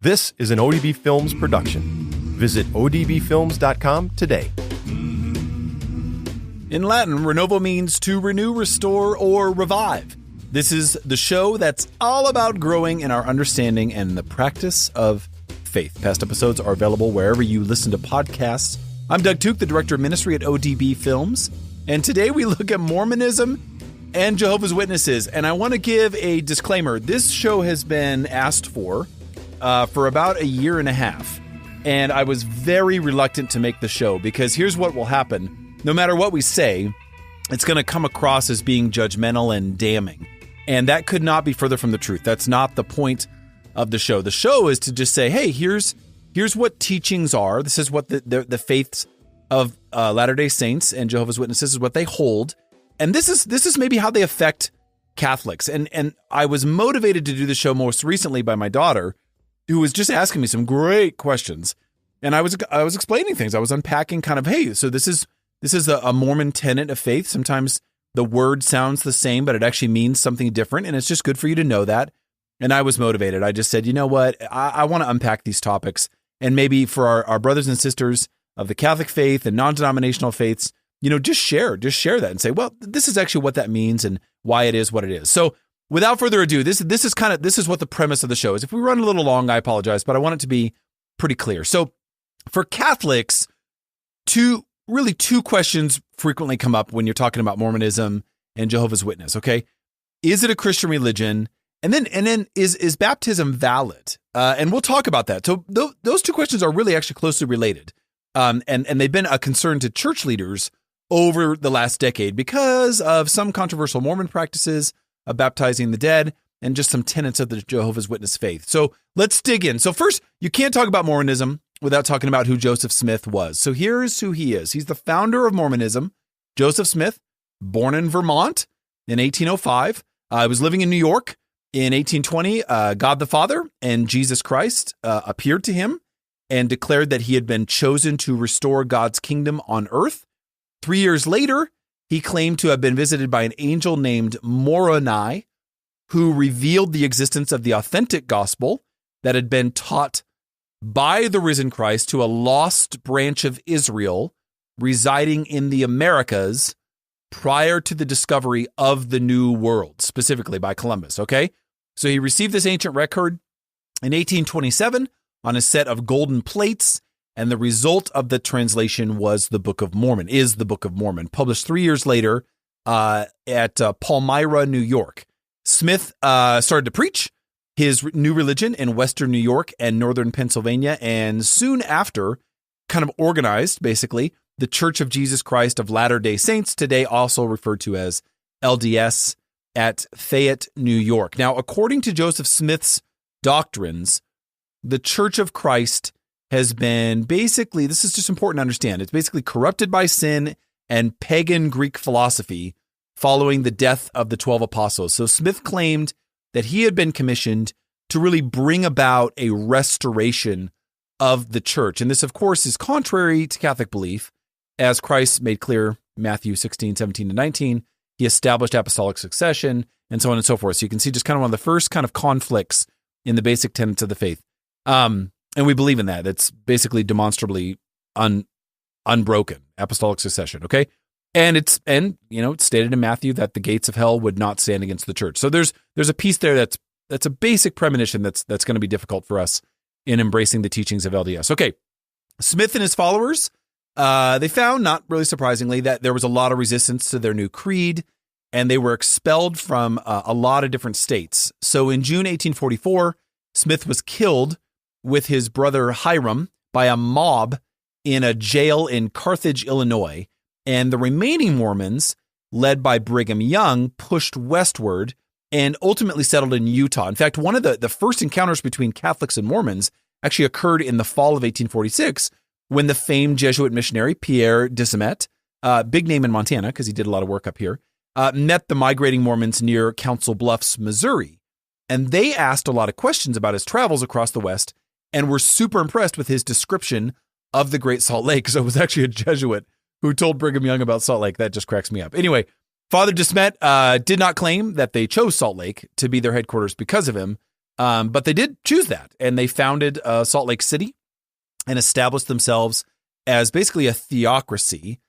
This is an ODB Films production. Visit odbfilms.com today. In Latin, Renovo means to renew, restore, or revive. This is the show that's all about growing in our understanding and the practice of faith. Past episodes are available wherever you listen to podcasts. I'm Doug Tuke, the Director of Ministry at ODB Films, and today we look at Mormonism and Jehovah's Witnesses. And I want to give a disclaimer. This show has been asked for about a year and a half, and I was very reluctant to make the show because here's what will happen. No matter what we say, it's going to come across as being judgmental and damning. And that could not be further from the truth. That's not the point of the show. The show is to just say, hey, here's what teachings are. This is what the faiths of Latter-day Saints and Jehovah's Witnesses is what they hold. And this is maybe how they affect Catholics. And I was motivated to do the show most recently by my daughter, who was just asking me some great questions. And I was explaining things. I was unpacking kind of, hey, so this is a Mormon tenet of faith. Sometimes the word sounds the same, but it actually means something different. And it's just good for you to know that. And I was motivated. I just said, you know what? I want to unpack these topics. And maybe for our brothers and sisters of the Catholic faith and non-denominational faiths, just share that and say, well, this is actually what that means and why it is what it is. So without further ado, this is what the premise of the show is. If we run a little long, I apologize, but I want it to be pretty clear. So for Catholics, two questions frequently come up when you're talking about Mormonism and Jehovah's Witness, okay? Is it a Christian religion? And then is baptism valid? And we'll talk about that. So those two questions are really actually closely related. And they've been a concern to church leaders over the last decade because of some controversial Mormon practices of baptizing the dead and just some tenets of the Jehovah's Witness faith. So let's dig in. So first, you can't talk about Mormonism without talking about who Joseph Smith was. So here's who he is. He's the founder of Mormonism. Joseph Smith, born in Vermont in 1805. He was living in New York in 1820. God the Father and Jesus Christ appeared to him and declared that he had been chosen to restore God's kingdom on earth. 3 years later, he claimed to have been visited by an angel named Moroni, who revealed the existence of the authentic gospel that had been taught by the risen Christ to a lost branch of Israel residing in the Americas prior to the discovery of the New World, specifically by Columbus, okay? So he received this ancient record in 1827 on a set of golden plates, and the result of the translation was the Book of Mormon, published 3 years later at Palmyra, New York. Smith started to preach his new religion in Western New York and Northern Pennsylvania, and soon after kind of organized, basically, the Church of Jesus Christ of Latter-day Saints, today also referred to as LDS, at Fayette, New York. Now, according to Joseph Smith's doctrines, the Church of Christ has been basically, this is just important to understand, it's basically corrupted by sin and pagan Greek philosophy following the death of the 12 apostles. So Smith claimed that he had been commissioned to really bring about a restoration of the church. And this, of course, is contrary to Catholic belief, as Christ made clear, Matthew 16, 17 to 19, he established apostolic succession, and so on and so forth. So you can see just kind of one of the first kind of conflicts in the basic tenets of the faith. And we believe in that. It's basically demonstrably unbroken, apostolic succession, okay? And it's stated in Matthew that the gates of hell would not stand against the church. So there's a piece there that's a basic premonition that's going to be difficult for us in embracing the teachings of LDS. Okay, Smith and his followers, they found, not really surprisingly, that there was a lot of resistance to their new creed, and they were expelled from a lot of different states. So in June 1844, Smith was killed with his brother Hiram by a mob in a jail in Carthage, Illinois. And the remaining Mormons, led by Brigham Young, pushed westward and ultimately settled in Utah. In fact, one of the first encounters between Catholics and Mormons actually occurred in the fall of 1846 when the famed Jesuit missionary Pierre de Smet, big name in Montana because he did a lot of work up here, met the migrating Mormons near Council Bluffs, Missouri. And they asked a lot of questions about his travels across the West and were super impressed with his description of the Great Salt Lake. So it was actually a Jesuit who told Brigham Young about Salt Lake. That just cracks me up. Anyway, Father de Smet did not claim that they chose Salt Lake to be their headquarters because of him. But they did choose that, and they founded Salt Lake City and established themselves as basically a theocracy.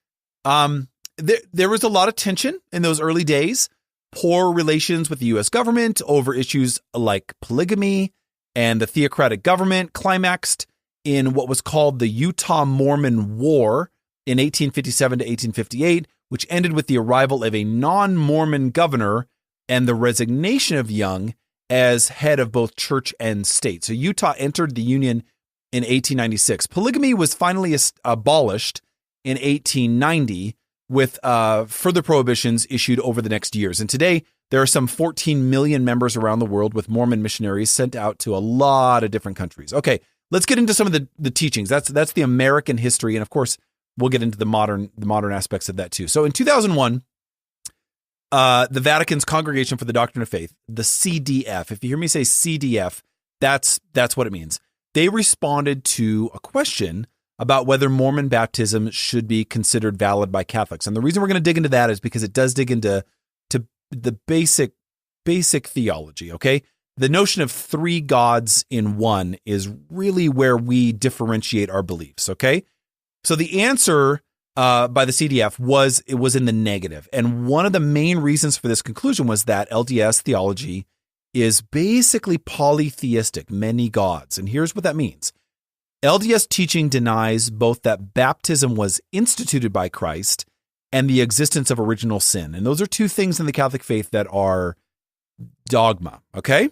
There was a lot of tension in those early days, poor relations with the U.S. government over issues like polygamy, and the theocratic government climaxed in what was called the Utah Mormon War in 1857 to 1858, which ended with the arrival of a non-Mormon governor and the resignation of Young as head of both church and state. So Utah entered the Union in 1896. Polygamy was finally abolished in 1890 with further prohibitions issued over the next years. And today, there are some 14 million members around the world, with Mormon missionaries sent out to a lot of different countries. Okay, let's get into some of the teachings. That's the American history, and of course, we'll get into the modern aspects of that too. So in 2001, the Vatican's Congregation for the Doctrine of Faith, the CDF. If you hear me say CDF, that's what it means. They responded to a question about whether Mormon baptism should be considered valid by Catholics. And the reason we're going to dig into that is because it does dig into the basic theology, okay? The notion of three gods in one is really where we differentiate our beliefs, okay? So the answer by the CDF was in the negative. And one of the main reasons for this conclusion was that LDS theology is basically polytheistic, many gods. And here's what that means. LDS teaching denies both that baptism was instituted by Christ and the existence of original sin. And those are two things in the Catholic faith that are dogma, okay?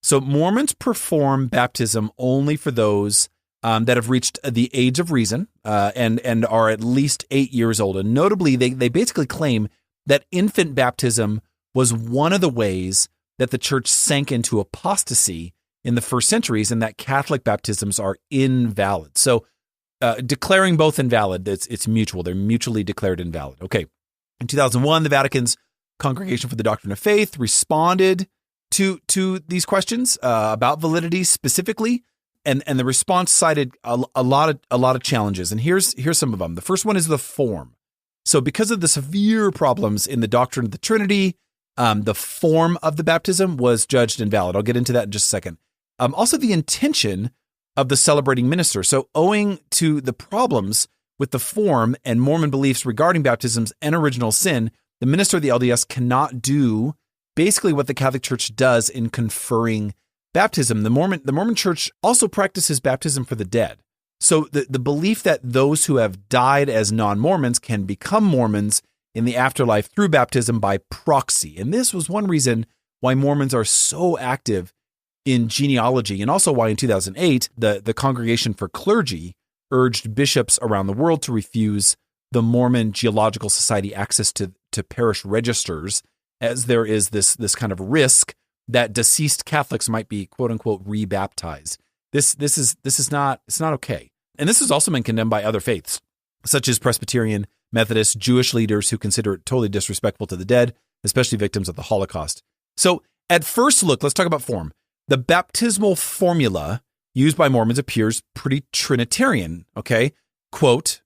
So Mormons perform baptism only for those that have reached the age of reason and are at least 8 years old. And notably, they basically claim that infant baptism was one of the ways that the church sank into apostasy in the first centuries, and that Catholic baptisms are invalid. So declaring both invalid, it's mutual. They're mutually declared invalid. Okay. In 2001, the Vatican's Congregation for the Doctrine of Faith responded to these questions about validity specifically, and the response cited a lot of challenges. And here's some of them. The first one is the form. So because of the severe problems in the doctrine of the Trinity, the form of the baptism was judged invalid. I'll get into that in just a second. Also, the intention of the celebrating minister. So owing to the problems with the form and Mormon beliefs regarding baptisms and original sin, the minister of the LDS cannot do basically what the Catholic Church does in conferring baptism. The Mormon Church also practices baptism for the dead. So the belief that those who have died as non-Mormons can become Mormons in the afterlife through baptism by proxy. And this was one reason why Mormons are so active in genealogy, and also why in 2008, the Congregation for Clergy urged bishops around the world to refuse the Mormon Geological Society access to parish registers, as there is this kind of risk that deceased Catholics might be quote unquote rebaptized. This is not okay. And this has also been condemned by other faiths, such as Presbyterian, Methodist, Jewish leaders who consider it totally disrespectful to the dead, especially victims of the Holocaust. So at first look, let's talk about form. The baptismal formula used by Mormons appears pretty Trinitarian, okay? Quote,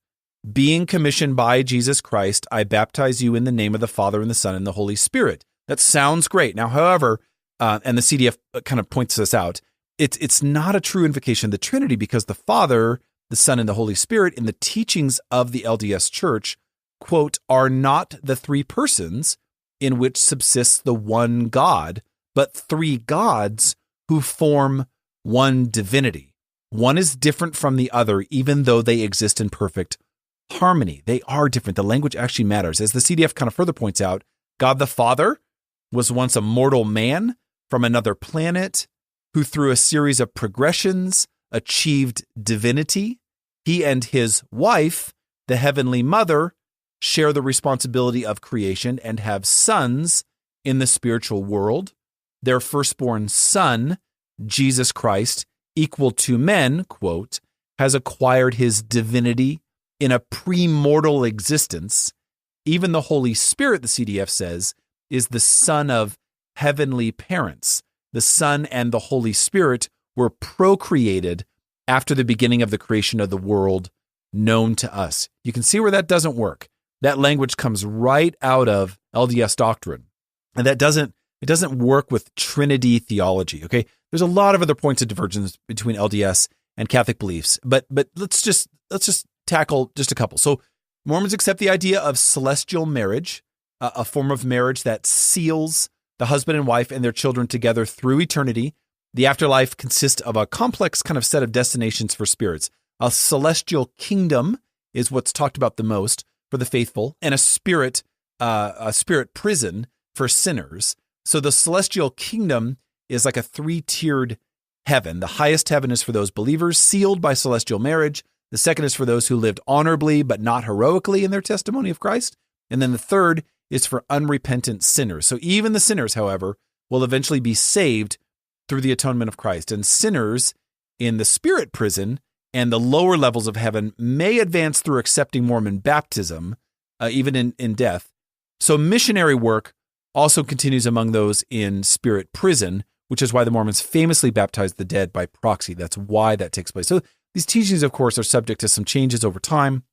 being commissioned by Jesus Christ, I baptize you in the name of the Father and the Son and the Holy Spirit. That sounds great. Now, however, and the CDF kind of points this out, it's not a true invocation of the Trinity, because the Father, the Son, and the Holy Spirit in the teachings of the LDS Church, quote, are not the three persons in which subsists the one God, but three gods who form one divinity. One is different from the other, even though they exist in perfect harmony. They are different. The language actually matters. As the CDF kind of further points out, God the Father was once a mortal man from another planet who, through a series of progressions, achieved divinity. He and his wife, the Heavenly Mother, share the responsibility of creation and have sons in the spiritual world. Their firstborn son, Jesus Christ, equal to men, quote, has acquired his divinity in a premortal existence. Even the Holy Spirit, the CDF says, is the son of heavenly parents. The Son and the Holy Spirit were procreated after the beginning of the creation of the world known to us. You can see where that doesn't work. That language comes right out of LDS doctrine. And it doesn't work with Trinity theology, okay? There's a lot of other points of divergence between LDS and Catholic beliefs, but let's just tackle just a couple. So Mormons accept the idea of celestial marriage, a form of marriage that seals the husband and wife and their children together through eternity. The afterlife consists of a complex kind of set of destinations for spirits. A celestial kingdom is what's talked about the most for the faithful, and a spirit prison for sinners. So the celestial kingdom is like a 3-tiered heaven. The highest heaven is for those believers sealed by celestial marriage. The second is for those who lived honorably but not heroically in their testimony of Christ. And then the third is for unrepentant sinners. So even the sinners, however, will eventually be saved through the atonement of Christ. And sinners in the spirit prison and the lower levels of heaven may advance through accepting Mormon baptism, even in death. So missionary work also continues among those in spirit prison, which is why the Mormons famously baptize the dead by proxy. That's why that takes place. So these teachings, of course, are subject to some changes over time,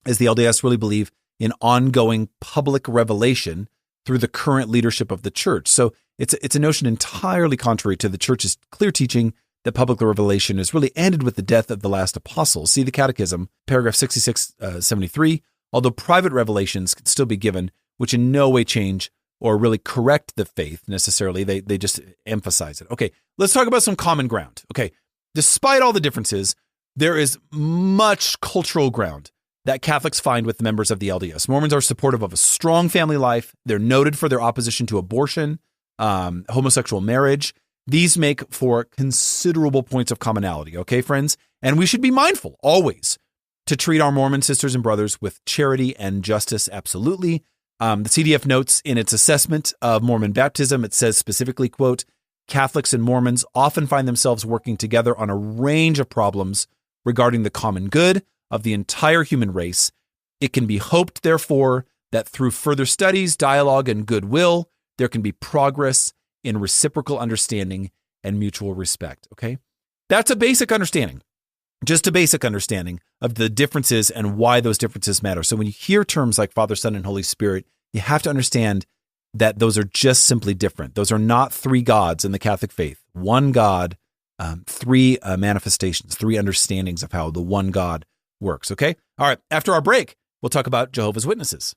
as the LDS really believe in ongoing public revelation through the current leadership of the church. So it's a notion entirely contrary to the church's clear teaching that public revelation is really ended with the death of the last apostles. See the Catechism, paragraph 6673. Although private revelations can still be given, which in no way change or really correct the faith necessarily. They just emphasize it. Okay, let's talk about some common ground. Okay, despite all the differences, there is much cultural ground that Catholics find with members of the LDS. Mormons are supportive of a strong family life. They're noted for their opposition to abortion, homosexual marriage. These make for considerable points of commonality, okay, friends? And we should be mindful, always, to treat our Mormon sisters and brothers with charity and justice, absolutely. The CDF notes in its assessment of Mormon baptism, it says specifically, quote, Catholics and Mormons often find themselves working together on a range of problems regarding the common good of the entire human race. It can be hoped, therefore, that through further studies, dialogue, and goodwill, there can be progress in reciprocal understanding and mutual respect, okay? That's a basic understanding, just a basic understanding of the differences and why those differences matter. So when you hear terms like Father, Son, and Holy Spirit, you have to understand that those are just simply different. Those are not three gods in the Catholic faith. One God, three manifestations, three understandings of how the one God works, okay? All right, after our break, we'll talk about Jehovah's Witnesses.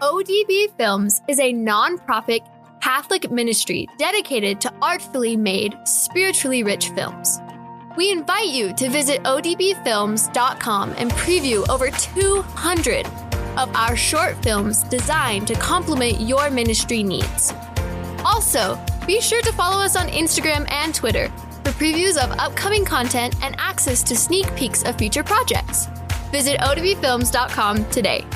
ODB Films is a non-profit Catholic ministry dedicated to artfully made, spiritually rich films. We invite you to visit odbfilms.com and preview over 200 of our short films designed to complement your ministry needs. Also, be sure to follow us on Instagram and Twitter for previews of upcoming content and access to sneak peeks of future projects. Visit odbfilms.com today.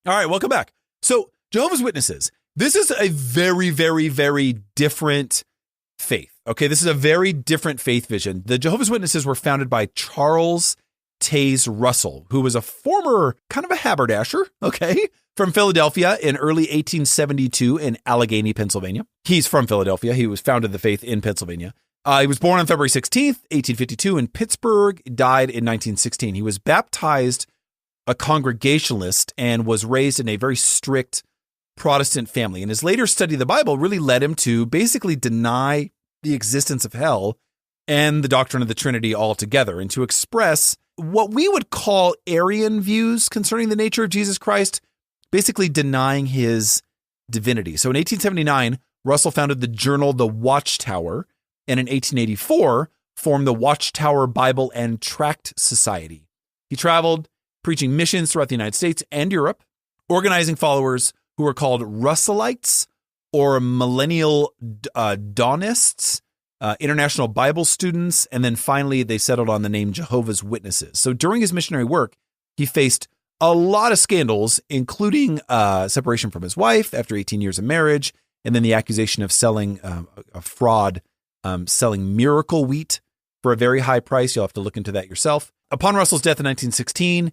All right, welcome back. So, Jehovah's Witnesses, this is a very, very, very different faith. Okay, this is a very different faith vision. The Jehovah's Witnesses were founded by Charles Taze Russell, who was a former kind of a haberdasher, okay, from Philadelphia in early 1872 in Allegheny, Pennsylvania. He's from Philadelphia. He was founded the faith in Pennsylvania. He was born on February 16th, 1852 in Pittsburgh, died in 1916. He was baptized a Congregationalist and was raised in a very strict Protestant family. And his later study of the Bible really led him to basically deny the existence of hell and the doctrine of the Trinity altogether, and to express what we would call Arian views concerning the nature of Jesus Christ, basically denying his divinity. So in 1879, Russell founded the journal The Watchtower, and in 1884 formed the Watchtower Bible and Tract Society. He traveled preaching missions throughout the United States and Europe, organizing followers who were called Russellites or Millennial Dawnists, International Bible Students, and then finally they settled on the name Jehovah's Witnesses. So during his missionary work, he faced a lot of scandals, including separation from his wife after 18 years of marriage, and then the accusation of selling a fraud, selling miracle wheat for a very high price. You'll have to look into that yourself. Upon Russell's death in 1916,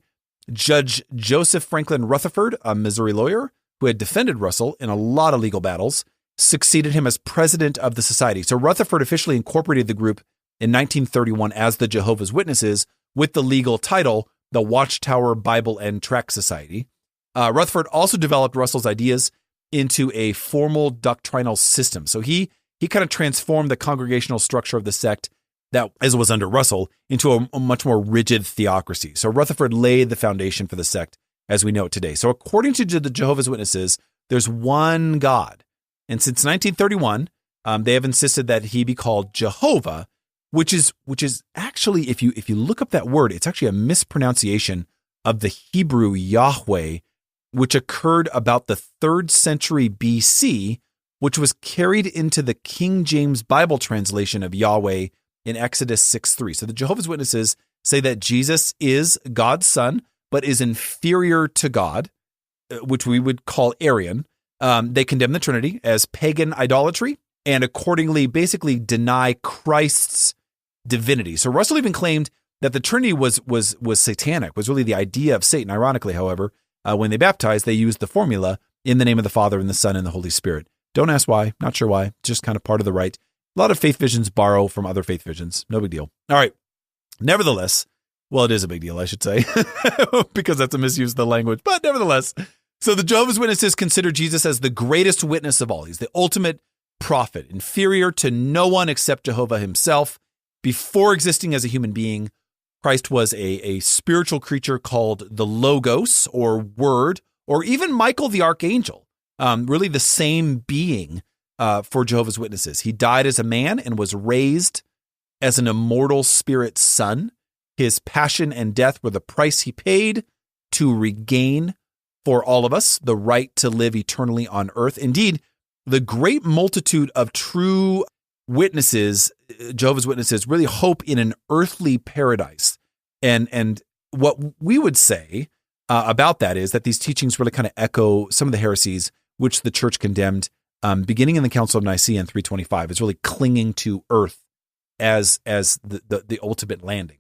Judge Joseph Franklin Rutherford, a Missouri lawyer who had defended Russell in a lot of legal battles, succeeded him as president of the society. So Rutherford officially incorporated the group in 1931 as the Jehovah's Witnesses with the legal title, the Watchtower Bible and Tract Society. Rutherford also developed Russell's ideas into a formal doctrinal system. So he he kind of transformed the congregational structure of the sect that, as was under Russell, into a much more rigid theocracy. So Rutherford laid the foundation for the sect as we know it today. So according to the Jehovah's Witnesses, there's one God. And since 1931, they have insisted that he be called Jehovah, which is actually, if you look up that word, it's actually a mispronunciation of the Hebrew Yahweh, which occurred about the 3rd century BC, which was carried into the King James Bible translation of Yahweh in Exodus 6:3. So the Jehovah's Witnesses say that Jesus is God's son, but is inferior to God, which we would call Arian. They condemn the Trinity as pagan idolatry and accordingly basically deny Christ's divinity. So Russell even claimed that the Trinity was satanic, was really the idea of Satan. Ironically, however, when they baptized, they used the formula in the name of the Father and the Son and the Holy Spirit. Don't ask why, not sure why, just kind of part of the rite. A lot of faith visions borrow from other faith visions. No big deal. All right. Nevertheless, well, it is a big deal, I should say, because that's a misuse of the language. But nevertheless, so the Jehovah's Witnesses consider Jesus as the greatest witness of all. He's the ultimate prophet, inferior to no one except Jehovah himself. Before existing as a human being, Christ was a spiritual creature called the Logos or Word, or even Michael the Archangel, really the same being for Jehovah's Witnesses. He died as a man and was raised as an immortal spirit son. His passion and death were the price he paid to regain for all of us the right to live eternally on earth. Indeed, the great multitude of true witnesses, Jehovah's Witnesses, really hope in an earthly paradise. And what we would say about that is that these teachings really kind of echo some of the heresies which the church condemned beginning in the Council of Nicaea in 325. It's really clinging to earth as the ultimate landing.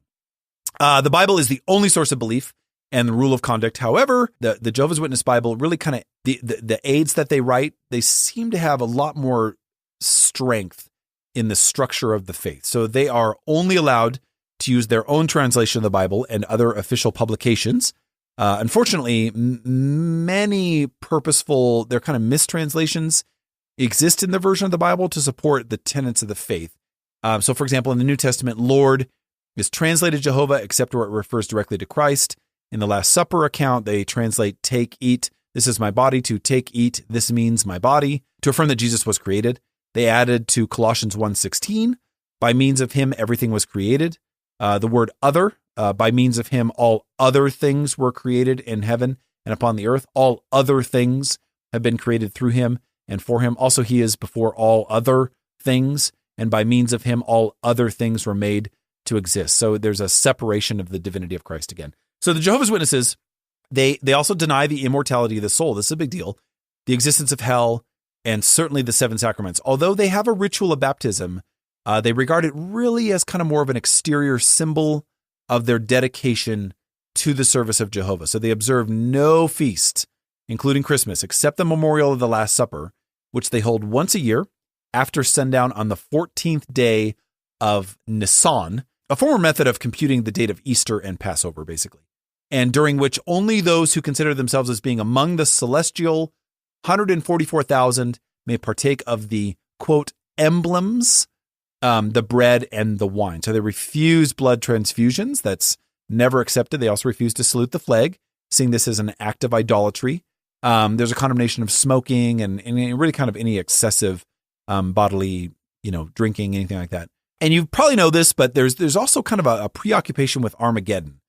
The Bible is the only source of belief and the rule of conduct. However, the Jehovah's Witness Bible really kind of, the aids that they write, they seem to have a lot more strength in the structure of the faith. So they are only allowed to use their own translation of the Bible and other official publications. Unfortunately, many purposeful, they're kind of mistranslations exist in the version of the Bible to support the tenets of the faith. So for example, in the New Testament, Lord is translated Jehovah, except where it refers directly to Christ. In the Last Supper account, they translate take, eat. This is my body. To take, eat. This means my body. To affirm that Jesus was created. They added to Colossians 1:16, by means of him, everything was created. The word other, by means of him, all other things were created in heaven and upon the earth. All other things have been created through him and for him. Also, he is before all other things, and by means of him, all other things were made to exist. So there's a separation of the divinity of Christ again. So the Jehovah's Witnesses, they also deny the immortality of the soul. This is a big deal. The existence of hell, and certainly the 7 sacraments. Although they have a ritual of baptism, they regard it really as kind of more of an exterior symbol of their dedication to the service of Jehovah. So they observe no feast, including Christmas, except the memorial of the Last Supper, which they hold once a year after sundown on the 14th day of Nisan, a former method of computing the date of Easter and Passover, basically, and during which only those who consider themselves as being among the celestial 144,000 may partake of the, quote, emblems, the bread and the wine. So they refuse blood transfusions. That's never accepted. They also refuse to salute the flag, seeing this as an act of idolatry. There's a condemnation of smoking and really kind of any excessive bodily, drinking, anything like that. And you probably know this, but there's also kind of a preoccupation with Armageddon.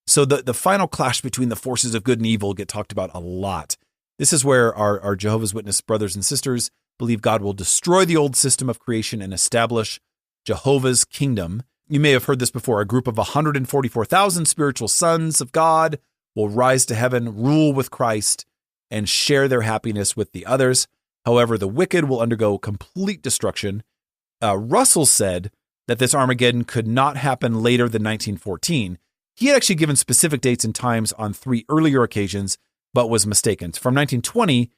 So the final clash between the forces of good and evil get talked about a lot. This is where our Jehovah's Witness brothers and sisters believe God will destroy the old system of creation and establish Jehovah's kingdom. You may have heard this before. A group of 144,000 spiritual sons of God will rise to heaven, rule with Christ, and share their happiness with the others. However, the wicked will undergo complete destruction. Russell said that this Armageddon could not happen later than 1914. He had actually given specific dates and times on 3 earlier occasions, but was mistaken. From 1920,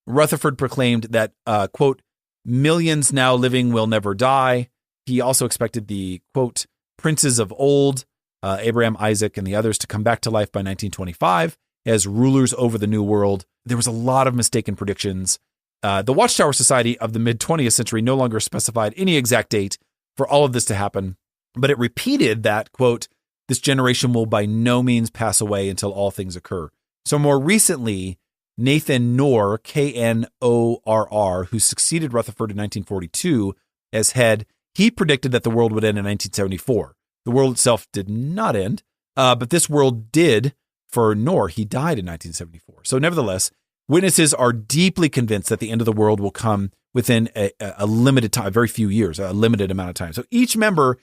Rutherford proclaimed that, quote, millions now living will never die. He also expected the, quote, princes of old, Abraham, Isaac, and the others to come back to life by 1925 as rulers over the new world. There was a lot of mistaken predictions. The Watchtower Society of the mid-20th century no longer specified any exact date for all of this to happen, but it repeated that, quote, this generation will by no means pass away until all things occur. So more recently, Nathan Knorr, Knorr, who succeeded Rutherford in 1942 as head, he predicted that the world would end in 1974. The world itself did not end, but this world did for Knorr. He died in 1974. So nevertheless, witnesses are deeply convinced that the end of the world will come within a limited time, very few years, a limited amount of time. So each member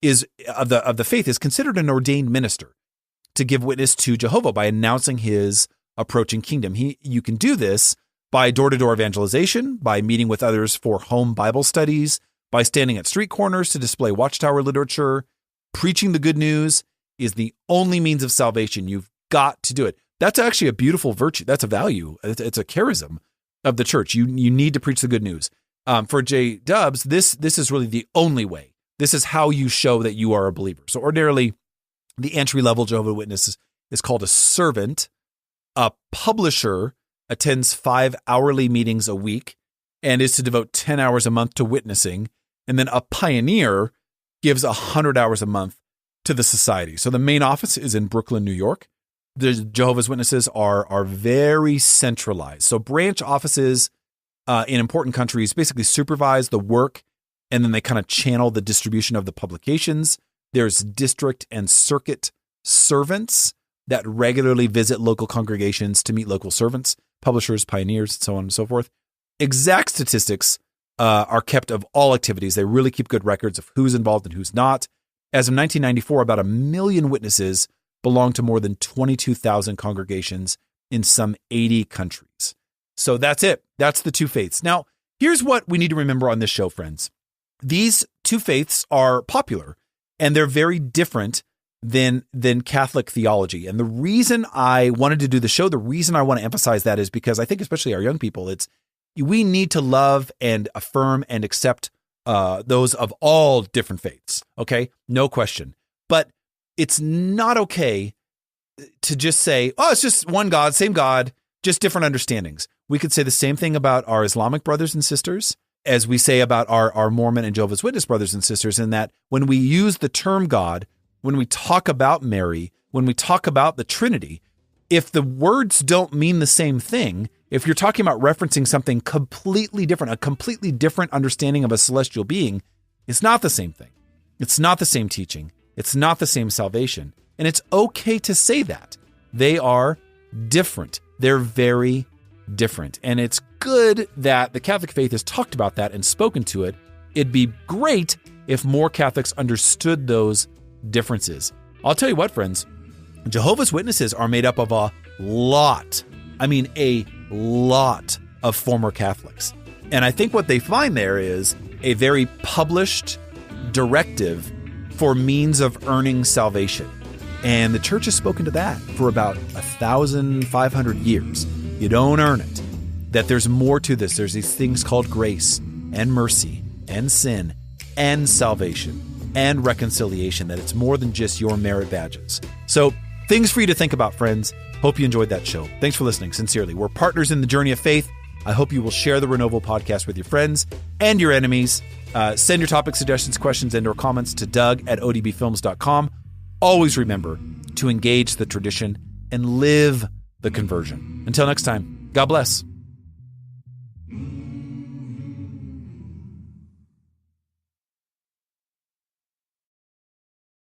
of the faith is considered an ordained minister to give witness to Jehovah by announcing his approaching kingdom. You can do this by door-to-door evangelization, by meeting with others for home Bible studies, by standing at street corners to display Watchtower literature. Preaching the good news is the only means of salvation. You've got to do it. That's actually a beautiful virtue. That's a value. It's a charism of the church. You need to preach the good news. For J. Dubs, this is really the only way. This is how you show that you are a believer. So ordinarily, the entry-level Jehovah's Witness is called a servant. A publisher attends 5 hourly meetings a week and is to devote 10 hours a month to witnessing. And then a pioneer gives 100 hours a month to the society. So the main office is in Brooklyn, New York. The Jehovah's Witnesses are very centralized. So branch offices in important countries basically supervise the work, and then they kind of channel the distribution of the publications. There's district and circuit servants that regularly visit local congregations to meet local servants, publishers, pioneers, so on and so forth. Exact statistics are kept of all activities. They really keep good records of who's involved and who's not. As of 1994, about 1 million witnesses belong to more than 22,000 congregations in some 80 countries. So that's it. That's the two faiths. Now, here's what we need to remember on this show, friends. These two faiths are popular, and they're very different than Catholic theology. And the reason I wanted to do the show, the reason I want to emphasize that is because I think especially our young people, we need to love and affirm and accept those of all different faiths. Okay, no question. But it's not okay to just say, oh, it's just one God, same God, just different understandings. We could say the same thing about our Islamic brothers and sisters as we say about our Mormon and Jehovah's Witness brothers and sisters, in that when we use the term God, when we talk about Mary, when we talk about the Trinity, if the words don't mean the same thing, if you're talking about referencing something completely different, a completely different understanding of a celestial being, it's not the same thing. It's not the same teaching. It's not the same salvation. And it's okay to say that. They are different. They're very different. And it's good that the Catholic faith has talked about that and spoken to it. It'd be great if more Catholics understood those differences. I'll tell you what, friends, Jehovah's Witnesses are made up of a lot of former Catholics. And I think what they find there is a very published directive for means of earning salvation. And the church has spoken to that for about 1,500 years. You don't earn it. That there's more to this. There's these things called grace and mercy and sin and salvation and reconciliation, that it's more than just your merit badges. So things for you to think about, friends. Hope you enjoyed that show. Thanks for listening. Sincerely, we're partners in the journey of faith. I hope you will share the Renovo podcast with your friends and your enemies. Send your topic suggestions, questions, and/or comments to doug@odbfilms.com. Always remember to engage the tradition and live the conversion. Until next time, God bless.